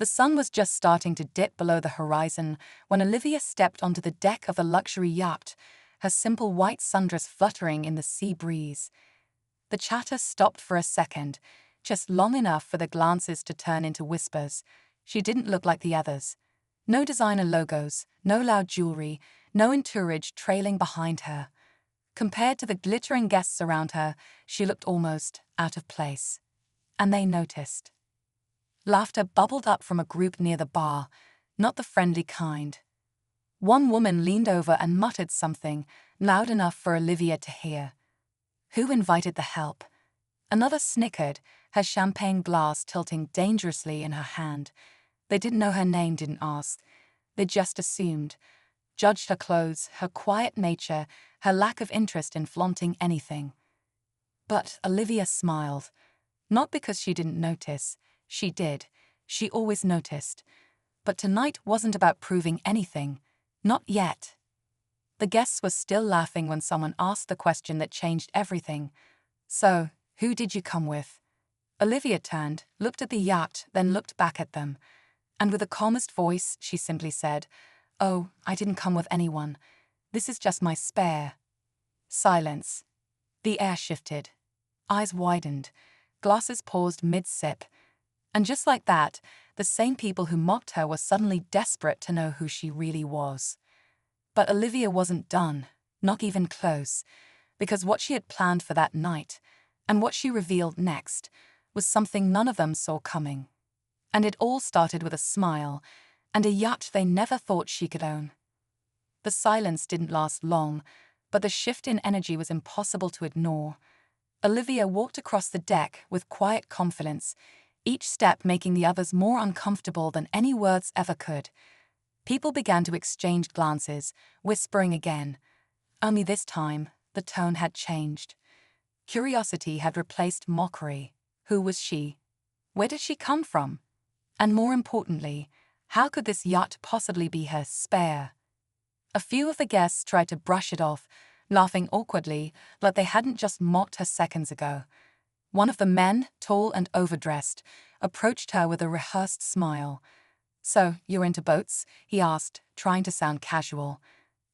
The sun was just starting to dip below the horizon when Olivia stepped onto the deck of the luxury yacht, her simple white sundress fluttering in the sea breeze. The chatter stopped for a second, just long enough for the glances to turn into whispers. She didn't look like the others. No designer logos, no loud jewelry, no entourage trailing behind her. Compared to the glittering guests around her, she looked almost out of place. And they noticed. Laughter bubbled up from a group near the bar, not the friendly kind. One woman leaned over and muttered something, loud enough for Olivia to hear. Who invited the help? Another snickered, her champagne glass tilting dangerously in her hand. They didn't know her name, didn't ask. They just assumed. Judged her clothes, her quiet nature, her lack of interest in flaunting anything. But Olivia smiled. Not because she didn't notice. She did. She always noticed. But tonight wasn't about proving anything. Not yet. The guests were still laughing when someone asked the question that changed everything. So, who did you come with? Olivia turned, looked at the yacht, then looked back at them. And with the calmest voice, she simply said, "Oh, I didn't come with anyone. This is just my spare." Silence. The air shifted. Eyes widened. Glasses paused mid-sip. And just like that, the same people who mocked her were suddenly desperate to know who she really was. But Olivia wasn't done, not even close, because what she had planned for that night, and what she revealed next, was something none of them saw coming. And it all started with a smile, and a yacht they never thought she could own. The silence didn't last long, but the shift in energy was impossible to ignore. Olivia walked across the deck with quiet confidence, each step making the others more uncomfortable than any words ever could. People began to exchange glances, whispering again. Only this time, the tone had changed. Curiosity had replaced mockery. Who was she? Where did she come from? And more importantly, how could this yacht possibly be her spare? A few of the guests tried to brush it off, laughing awkwardly, like they hadn't just mocked her seconds ago. One of the men, tall and overdressed, approached her with a rehearsed smile. "So, you're into boats?" he asked, trying to sound casual.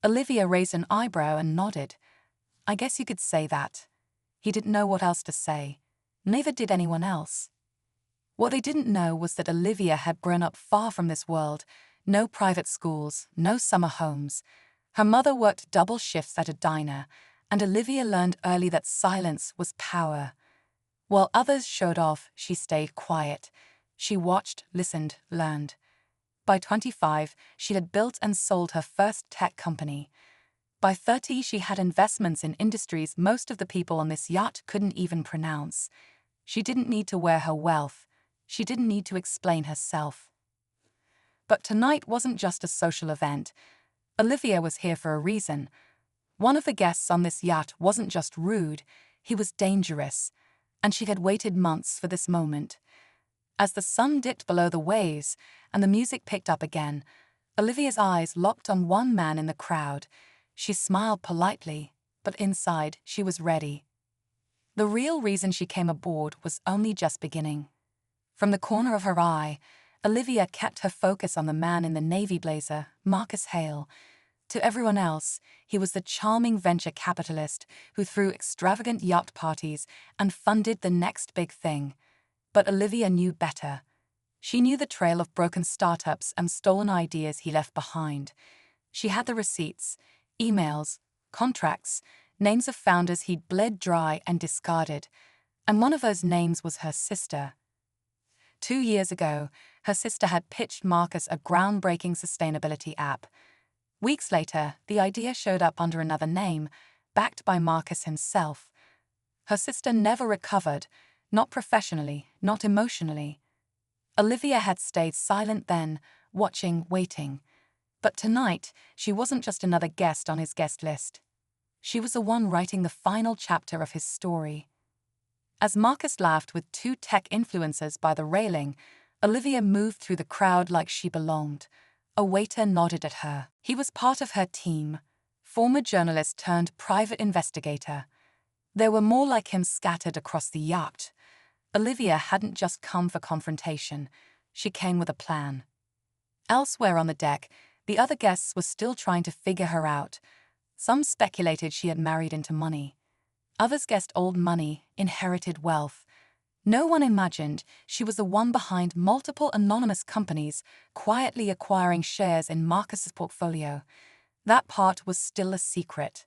Olivia raised an eyebrow and nodded. "I guess you could say that." He didn't know what else to say. Neither did anyone else. What they didn't know was that Olivia had grown up far from this world. No private schools, no summer homes. Her mother worked double shifts at a diner, and Olivia learned early that silence was power. While others showed off, she stayed quiet. She watched, listened, learned. By 25, she had built and sold her first tech company. By 30, she had investments in industries most of the people on this yacht couldn't even pronounce. She didn't need to wear her wealth. She didn't need to explain herself. But tonight wasn't just a social event. Olivia was here for a reason. One of the guests on this yacht wasn't just rude, he was dangerous. And she had waited months for this moment. As the sun dipped below the waves and the music picked up again, Olivia's eyes locked on one man in the crowd. She smiled politely, but inside she was ready. The real reason she came aboard was only just beginning. From the corner of her eye, Olivia kept her focus on the man in the navy blazer, Marcus Hale. To everyone else, he was the charming venture capitalist who threw extravagant yacht parties and funded the next big thing. But Olivia knew better. She knew the trail of broken startups and stolen ideas he left behind. She had the receipts, emails, contracts, names of founders he'd bled dry and discarded. And one of those names was her sister. 2 years ago, her sister had pitched Marcus a groundbreaking sustainability app. Weeks later, the idea showed up under another name, backed by Marcus himself. Her sister never recovered, not professionally, not emotionally. Olivia had stayed silent then, watching, waiting. But tonight, she wasn't just another guest on his guest list. She was the one writing the final chapter of his story. As Marcus laughed with 2 tech influencers by the railing, Olivia moved through the crowd like she belonged. A waiter nodded at her. He was part of her team, former journalist turned private investigator. There were more like him scattered across the yacht. Olivia hadn't just come for confrontation. She came with a plan. Elsewhere on the deck, the other guests were still trying to figure her out. Some speculated she had married into money. Others guessed old money, inherited wealth. No one imagined she was the one behind multiple anonymous companies quietly acquiring shares in Marcus's portfolio. That part was still a secret.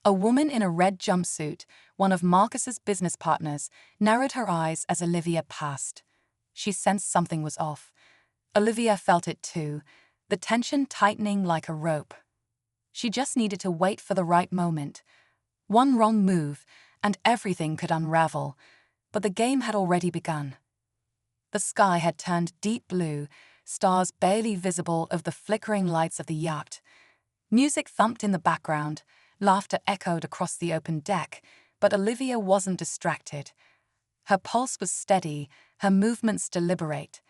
A woman in a red jumpsuit, one of Marcus's business partners, narrowed her eyes as Olivia passed. She sensed something was off. Olivia felt it too, the tension tightening like a rope. She just needed to wait for the right moment. One wrong move, and everything could unravel. But the game had already begun. The sky had turned deep blue, stars barely visible over the flickering lights of the yacht. Music thumped in the background, laughter echoed across the open deck, but Olivia wasn't distracted. Her pulse was steady, her movements deliberate.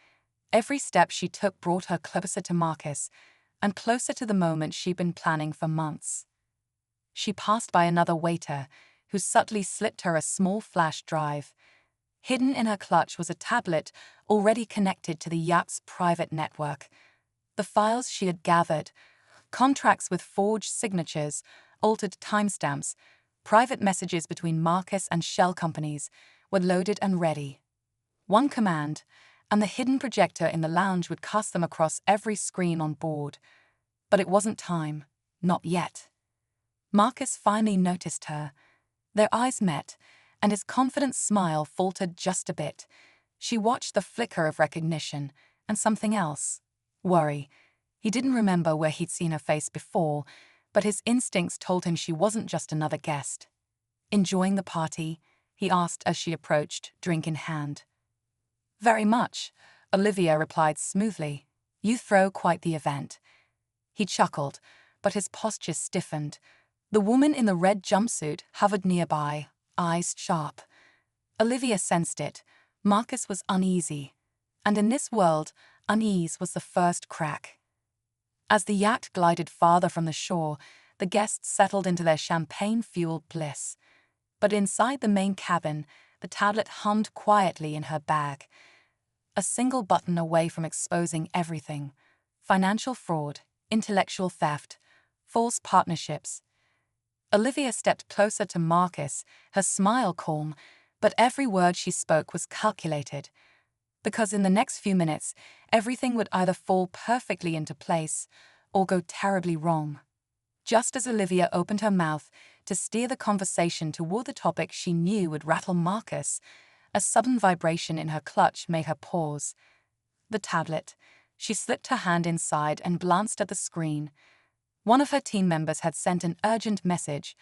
Every step she took brought her closer to Marcus, and closer to the moment she'd been planning for months. She passed by another waiter, who subtly slipped her a small flash drive. Hidden in her clutch was a tablet already connected to the yacht's private network. The files she had gathered, contracts with forged signatures, altered timestamps, private messages between Marcus and shell companies, were loaded and ready. One command, and the hidden projector in the lounge would cast them across every screen on board. But it wasn't time, not yet. Marcus finally noticed her. Their eyes met, and his confident smile faltered just a bit. She watched the flicker of recognition, and something else. Worry. He didn't remember where he'd seen her face before, but his instincts told him she wasn't just another guest. "Enjoying the party?" he asked as she approached, drink in hand. "Very much," Olivia replied smoothly. "You throw quite the event." He chuckled, but his posture stiffened. The woman in the red jumpsuit hovered nearby, eyes sharp. Olivia sensed it. Marcus was uneasy. And in this world, unease was the first crack. As the yacht glided farther from the shore, the guests settled into their champagne-fueled bliss. But inside the main cabin, the tablet hummed quietly in her bag. A single button away from exposing everything. Financial fraud, intellectual theft, false partnerships. Olivia stepped closer to Marcus, her smile calm, but every word she spoke was calculated. Because in the next few minutes, everything would either fall perfectly into place or go terribly wrong. Just as Olivia opened her mouth to steer the conversation toward the topic she knew would rattle Marcus, a sudden vibration in her clutch made her pause. The tablet. She slipped her hand inside and glanced at the screen. One of her team members had sent an urgent message.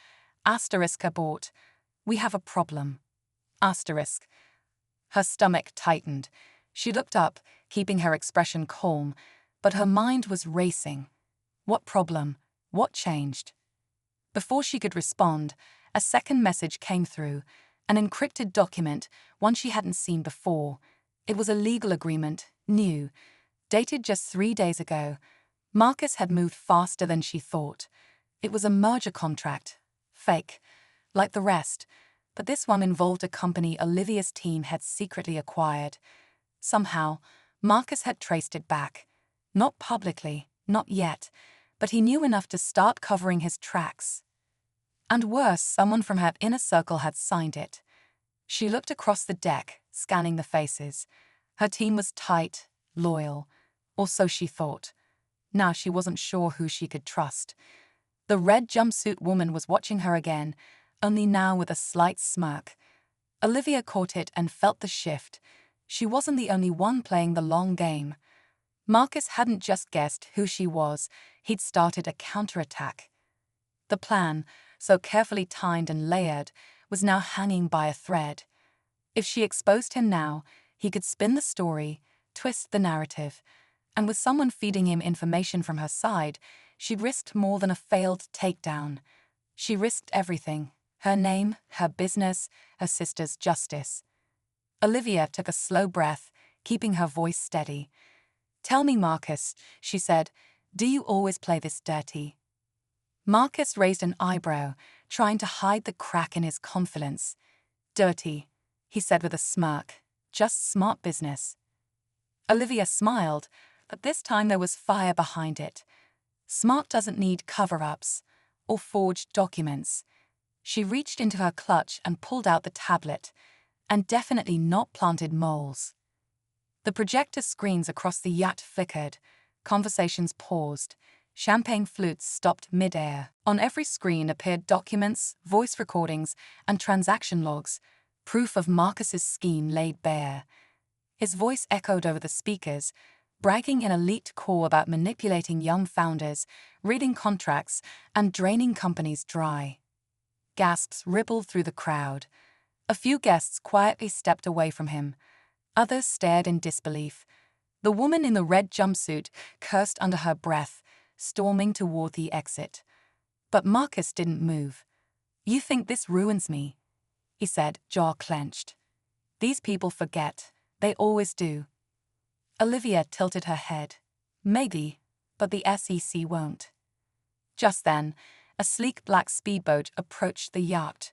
*abort. We have a problem. *. Her stomach tightened. She looked up, keeping her expression calm, but her mind was racing. What problem? What changed? Before she could respond, a second message came through, an encrypted document, one she hadn't seen before. It was a legal agreement, new, dated just 3 days ago. Marcus had moved faster than she thought. It was a merger contract. Fake, like the rest, but this one involved a company Olivia's team had secretly acquired. Somehow, Marcus had traced it back. Not publicly, not yet, but he knew enough to start covering his tracks. And worse, someone from her inner circle had signed it. She looked across the deck, scanning the faces. Her team was tight, loyal, or so she thought. Now she wasn't sure who she could trust. The red jumpsuit woman was watching her again, only now with a slight smirk. Olivia caught it and felt the shift. She wasn't the only one playing the long game. Marcus hadn't just guessed who she was, he'd started a counterattack. The plan, so carefully timed and layered, was now hanging by a thread. If she exposed him now, he could spin the story, twist the narrative, and with someone feeding him information from her side, she risked more than a failed takedown. She risked everything: her name, her business, her sister's justice. Olivia took a slow breath, keeping her voice steady. "Tell me, Marcus," she said, "do you always play this dirty?" Marcus raised an eyebrow, trying to hide the crack in his confidence. "Dirty," he said with a smirk. "Just smart business." Olivia smiled, but this time there was fire behind it. Smart doesn't need cover-ups or forged documents. She reached into her clutch and pulled out the tablet, and definitely not planted moles. The projector screens across the yacht flickered, conversations paused, champagne flutes stopped mid-air. On every screen appeared documents, voice recordings, and transaction logs, proof of Marcus's scheme laid bare. His voice echoed over the speakers, bragging in elite call about manipulating young founders, reading contracts, and draining companies dry. Gasps rippled through the crowd. A few guests quietly stepped away from him. Others stared in disbelief. The woman in the red jumpsuit cursed under her breath, storming toward the exit. But Marcus didn't move. "You think this ruins me?" he said, jaw clenched. "These people forget. They always do." Olivia tilted her head. "Maybe, but the SEC won't." Just then, a sleek black speedboat approached the yacht.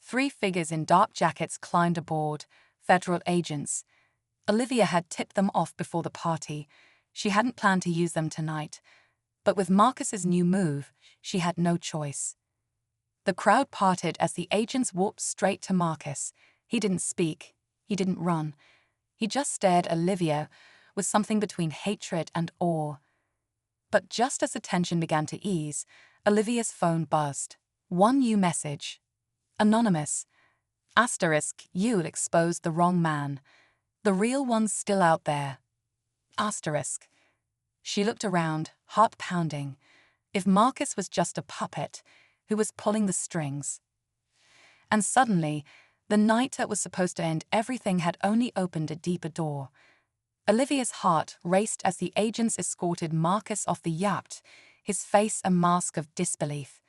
3 figures in dark jackets climbed aboard, federal agents. Olivia had tipped them off before the party. She hadn't planned to use them tonight. But with Marcus's new move, she had no choice. The crowd parted as the agents walked straight to Marcus. He didn't speak. He didn't run. He just stared at Olivia with something between hatred and awe. But just as the tension began to ease, Olivia's phone buzzed. One new message. Anonymous. *, you'll expose the wrong man. The real one's still out there. *. She looked around, heart pounding. If Marcus was just a puppet, who was pulling the strings? And suddenly, the night that was supposed to end everything had only opened a deeper door. Olivia's heart raced as the agents escorted Marcus off the yacht, his face a mask of disbelief.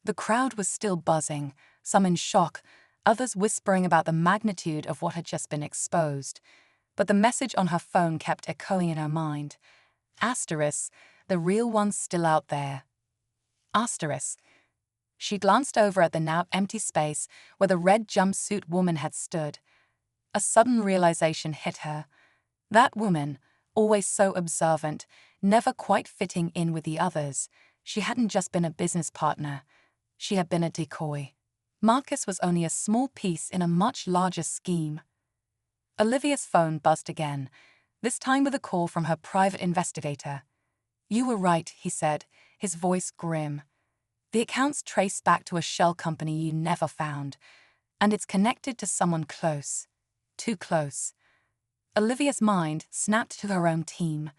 The crowd was still buzzing, some in shock, others whispering about the magnitude of what had just been exposed. But the message on her phone kept echoing in her mind. *, the real one's still out there. *. She glanced over at the now empty space where the red jumpsuit woman had stood. A sudden realization hit her. That woman, always so observant, never quite fitting in with the others, she hadn't just been a business partner. She had been a decoy. Marcus was only a small piece in a much larger scheme. Olivia's phone buzzed again, this time with a call from her private investigator. "You were right," he said, his voice grim. "The accounts trace back to a shell company you never found, and it's connected to someone close. Too close." Olivia's mind snapped to her own team.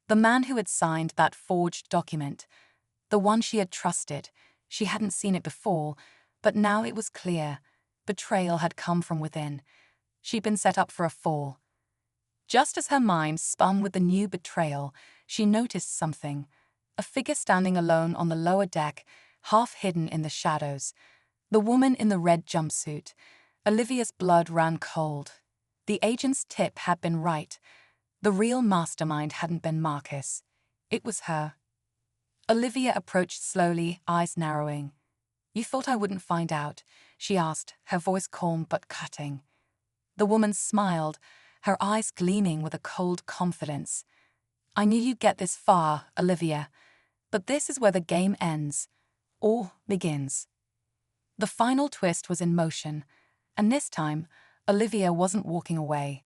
The man who had signed that forged document. The one she had trusted. She hadn't seen it before, but now it was clear. Betrayal had come from within. She'd been set up for a fall. Just as her mind spun with the new betrayal, she noticed something. A figure standing alone on the lower deck, half hidden in the shadows. The woman in the red jumpsuit. Olivia's blood ran cold. The agent's tip had been right. The real mastermind hadn't been Marcus. It was her. Olivia approached slowly, eyes narrowing. "You thought I wouldn't find out?" she asked, her voice calm but cutting. The woman smiled, her eyes gleaming with a cold confidence. "I knew you'd get this far, Olivia. But this is where the game ends. Or begins." The final twist was in motion, and this time, Olivia wasn't walking away.